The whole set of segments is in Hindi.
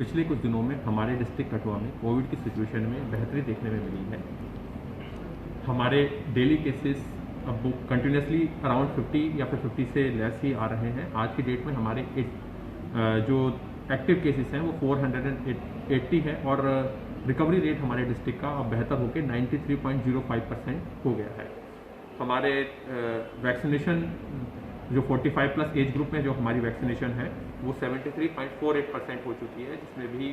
पिछले कुछ दिनों में हमारे डिस्ट्रिक्ट कठुआ में कोविड की सिचुएशन में बेहतरी देखने में मिली है। हमारे डेली केसेस अब वो कंटिन्यूसली अराउंड 50 या फिर 50 से लेस ही आ रहे हैं। आज की डेट में हमारे जो एक्टिव केसेस हैं वो 480 है और रिकवरी रेट हमारे डिस्ट्रिक्ट का अब बेहतर होकर 93.05% हो गया है। हमारे वैक्सीनेशन जो 45 प्लस एज ग्रुप में जो हमारी वैक्सीनेशन है वो 73.48% हो चुकी है, जिसमें भी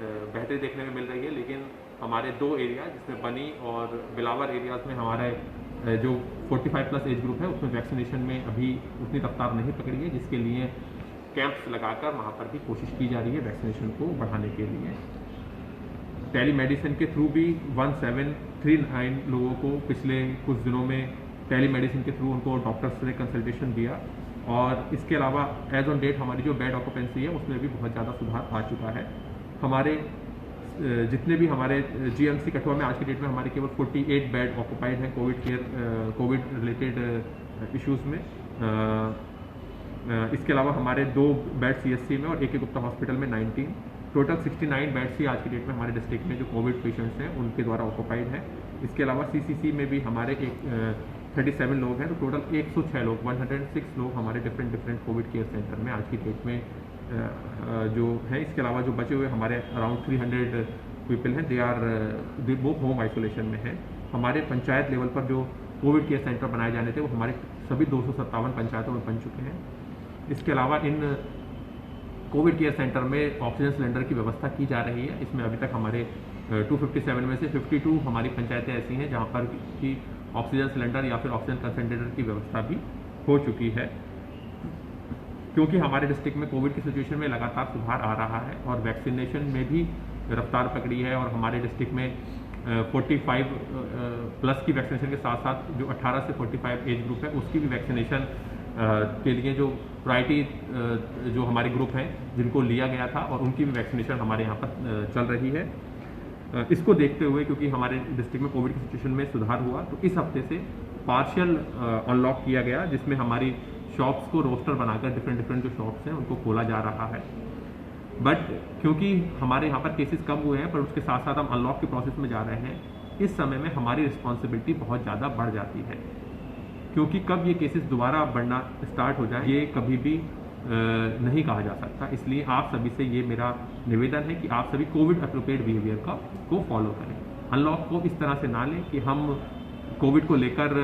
बेहतरी देखने में मिल रही है। लेकिन हमारे दो एरिया जिसमें बनी और बिलावर एरियाज़ में हमारे जो 45 प्लस एज ग्रुप है उसमें वैक्सीनेशन में अभी उतनी रफ्तार नहीं पकड़ी है, जिसके लिए कैंप्स लगाकर वहाँ पर भी कोशिश की जा रही है वैक्सीनेशन को बढ़ाने के लिए। टेली मेडिसिन के थ्रू भी 1739 लोगों को पिछले कुछ दिनों में टेली मेडिसिन के थ्रू उनको डॉक्टर्स ने कंसल्टेशन दिया और इसके अलावा एज ऑन डेट हमारी जो बेड ऑक्यूपेंसी है उसमें भी बहुत ज़्यादा सुधार आ चुका है। हमारे जितने भी हमारे जीएमसी कठुआ में आज की डेट में हमारे केवल 48 बेड ऑक्यूपाइड हैं कोविड रिलेटेड इश्यूज़ में। इसके अलावा हमारे 2 बेड सीएससी में और एक गुप्ता हॉस्पिटल में 19, टोटल 69 बेड्स ही आज की डेट में हमारे डिस्ट्रिक्ट में जो कोविड पेशेंट्स हैं उनके द्वारा ऑक्यूपाइड है। इसके अलावा सीसीसी में भी हमारे 37 लोग हैं, तो टोटल 106 लोग 106 लोग हमारे डिफरेंट कोविड केयर सेंटर में आज की डेट में जो है। इसके अलावा जो बचे हुए हमारे अराउंड 300 पीपल हैं वो होम आइसोलेशन में हैं। हमारे पंचायत लेवल पर जो कोविड केयर सेंटर बनाए जाने थे वो हमारे सभी 257 पंचायतों में बन चुके हैं। इसके अलावा इन कोविड केयर सेंटर में ऑक्सीजन सिलेंडर की व्यवस्था की जा रही है। इसमें अभी तक हमारे 257 में से 52 हमारी पंचायतें ऐसी हैं जहां पर कि ऑक्सीजन सिलेंडर या फिर ऑक्सीजन कंसंट्रेटर की व्यवस्था भी हो चुकी है। क्योंकि हमारे डिस्ट्रिक्ट में कोविड की सिचुएशन में लगातार सुधार आ रहा है और वैक्सीनेशन में भी रफ्तार पकड़ी है और हमारे डिस्ट्रिक्ट में 45 प्लस की वैक्सीनेशन के साथ साथ जो 18 से 45 एज ग्रुप है उसकी भी वैक्सीनेशन के लिए जो प्रायोरिटी जो हमारे ग्रुप हैं जिनको लिया गया था और उनकी भी वैक्सीनेशन हमारे यहाँ पर चल रही है। इसको देखते हुए क्योंकि हमारे डिस्ट्रिक्ट में कोविड की सिचुएशन में सुधार हुआ तो इस हफ्ते से पार्शियल अनलॉक किया गया, जिसमें हमारी शॉप्स को रोस्टर बनाकर डिफरेंट जो शॉप्स हैं उनको खोला जा रहा है। बट क्योंकि हमारे यहाँ पर केसेस कम हुए हैं पर उसके साथ साथ हम अनलॉक के प्रोसेस में जा रहे हैं, इस समय में हमारी रिस्पॉन्सिबिलिटी बहुत ज़्यादा बढ़ जाती है। क्योंकि कब ये केसेस दोबारा बढ़ना स्टार्ट हो जाए ये कभी भी नहीं कहा जा सकता। इसलिए आप सभी से ये मेरा निवेदन है कि आप सभी कोविड एप्रोप्रिएट बिहेवियर को फॉलो करें। अनलॉक को इस तरह से ना लें कि हम कोविड को लेकर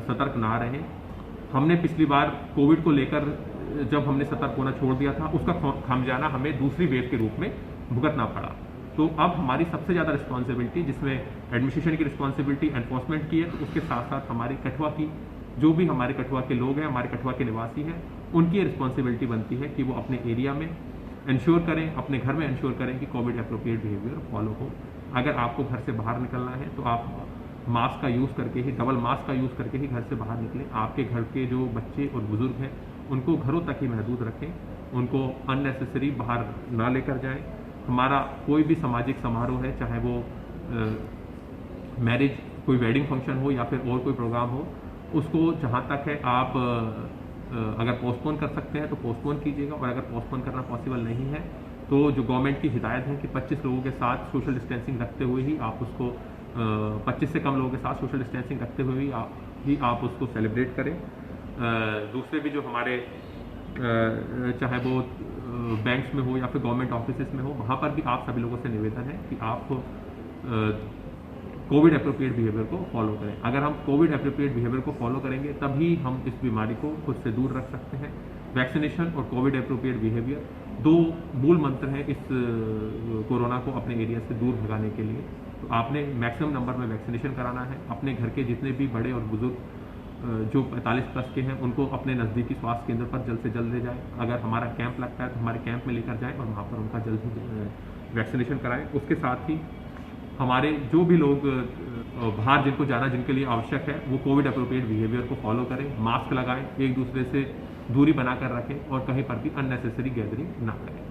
सतर्क ना रहें। हमने पिछली बार कोविड को लेकर जब हमने सतर्क होना छोड़ दिया था उसका खामियाजा हमें दूसरी वेव के रूप में भुगतना पड़ा। तो अब हमारी सबसे ज़्यादा रिस्पॉन्सिबिलिटी, जिसमें एडमिनिस्ट्रेशन की रिस्पॉन्सिबिलिटी, एनफोर्समेंट की है, तो उसके साथ साथ हमारे कठुआ की जो भी हमारे कठुआ के लोग हैं, हमारे कठुआ के निवासी हैं, उनकी रिस्पॉन्सिबिलिटी बनती है कि वो अपने एरिया में इंश्योर करें, अपने घर में इंश्योर करें कि कोविड एप्रोप्रिएट बिहेवियर फॉलो हो। अगर आपको घर से बाहर निकलना है तो आप मास्क का यूज़ करके ही, डबल मास्क का यूज़ करके ही घर से बाहर निकलें। आपके घर के जो बच्चे और बुजुर्ग हैं उनको घरों तक ही महदूद रखें, उनको अननेसेसरी बाहर ना लेकर जाएं। हमारा कोई भी सामाजिक समारोह है, चाहे वो मैरिज, कोई वेडिंग फंक्शन हो या फिर और कोई प्रोग्राम हो, उसको जहाँ तक है आप अगर पोस्टपोन कर सकते हैं तो पोस्टपोन कीजिएगा और अगर पोस्टपोन करना पॉसिबल नहीं है तो जो गवर्नमेंट की हिदायत है कि 25 लोगों के साथ सोशल डिस्टेंसिंग रखते हुए ही आप उसको 25 से कम लोगों के साथ सोशल डिस्टेंसिंग रखते हुए ही आप उसको सेलिब्रेट करें। दूसरे भी जो हमारे चाहे वो बैंक्स में हो या फिर गवर्नमेंट ऑफिसेस में हो, वहाँ पर भी आप सभी लोगों से निवेदन है कि आप कोविड एप्रोप्रिएट बिहेवियर को फॉलो करें। अगर हम कोविड एप्रोप्रिएट बिहेवियर को फॉलो करेंगे तभी हम इस बीमारी को खुद से दूर रख सकते हैं। वैक्सीनेशन और कोविड एप्रोप्रिएट बिहेवियर 2 मूल मंत्र हैं इस कोरोना को अपने एरिया से दूर भगाने के लिए। तो आपने मैक्सिमम नंबर में वैक्सीनेशन कराना है। अपने घर के जितने भी बड़े और बुजुर्ग जो 45 प्लस के हैं उनको अपने नज़दीकी स्वास्थ्य केंद्र पर जल्द से जल्द ले जाएं। अगर हमारा कैंप लगता है तो हमारे कैंप में लेकर जाएं और वहाँ पर उनका जल्द ही वैक्सीनेशन कराएं। उसके साथ ही हमारे जो भी लोग बाहर जिनको जाना, जिनके लिए आवश्यक है, वो कोविड एप्रोप्रिएट बिहेवियर को फॉलो करें, मास्क लगाएं, एक दूसरे से दूरी बनाकर रखें और कहीं पर भी अननेसेसरी गैदरिंग ना करें।